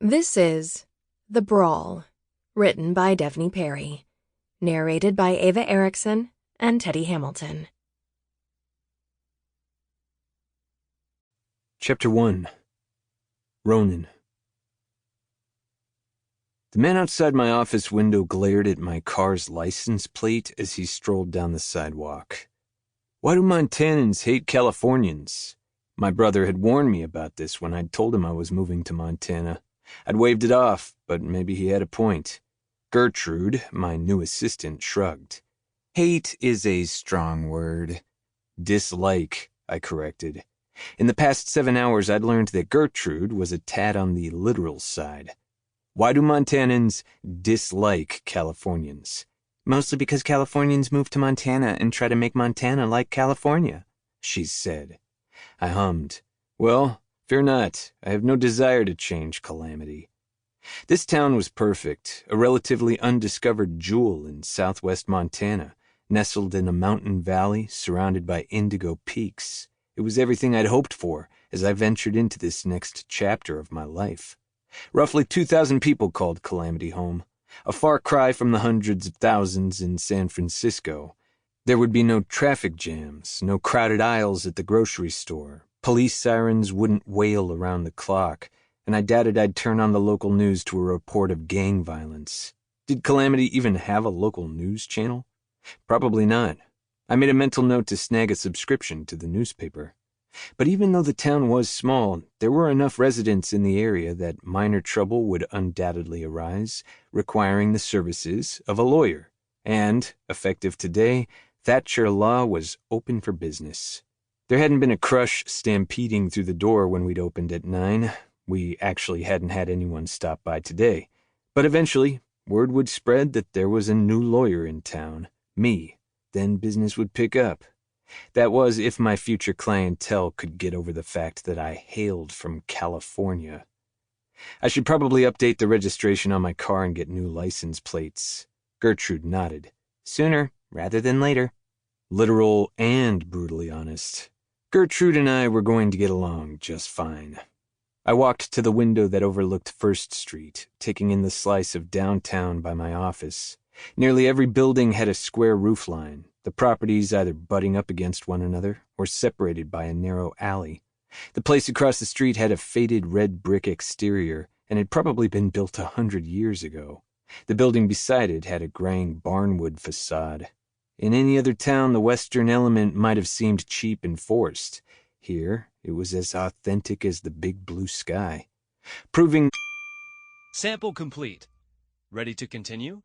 This is The Brawl, written by Devney Perry, narrated by Ava Erickson and Teddy Hamilton. Chapter 1. Ronan. The man outside my office window glared at my car's license plate as he strolled down the sidewalk. Why do Montanans hate Californians? My brother had warned me about this when I'd told him I was moving to Montana. I'd waved it off, but maybe he had a point. Gertrude, my new assistant, shrugged. Hate is a strong word. Dislike, I corrected. In the past 7 hours, I'd learned that Gertrude was a tad on the literal side. Why do Montanans dislike Californians? Mostly because Californians move to Montana and try to make Montana like California, she said. I hummed. Well, fear not. I have no desire to change Calamity. This town was perfect, a relatively undiscovered jewel in southwest Montana, nestled in a mountain valley surrounded by indigo peaks. It was everything I'd hoped for as I ventured into this next chapter of my life. Roughly 2,000 people called Calamity home, a far cry from the hundreds of thousands in San Francisco. There would be no traffic jams, no crowded aisles at the grocery store. Police sirens wouldn't wail around the clock, and I doubted I'd turn on the local news to a report of gang violence. Did Calamity even have a local news channel? Probably not. I made a mental note to snag a subscription to the newspaper. But even though the town was small, there were enough residents in the area that minor trouble would undoubtedly arise, requiring the services of a lawyer. And, effective today, Thatcher law was open for business. There hadn't been a crush stampeding through the door when we'd opened at 9. We actually hadn't had anyone stop by today. But eventually, word would spread that there was a new lawyer in town, me. Then business would pick up. That was if my future clientele could get over the fact that I hailed from California. I should probably update the registration on my car and get new license plates. Gertrude nodded. Sooner rather than later. Literal and brutally honest. Gertrude and I were going to get along just fine. I walked to the window that overlooked First Street, taking in the slice of downtown by my office. Nearly every building had a square roofline, the properties either butting up against one another or separated by a narrow alley. The place across the street had a faded red brick exterior and had probably been built 100 years ago. The building beside it had a graying barnwood facade. In any other town, the western element might have seemed cheap and forced. Here, it was as authentic as the big blue sky. Proving... Sample complete. Ready to continue?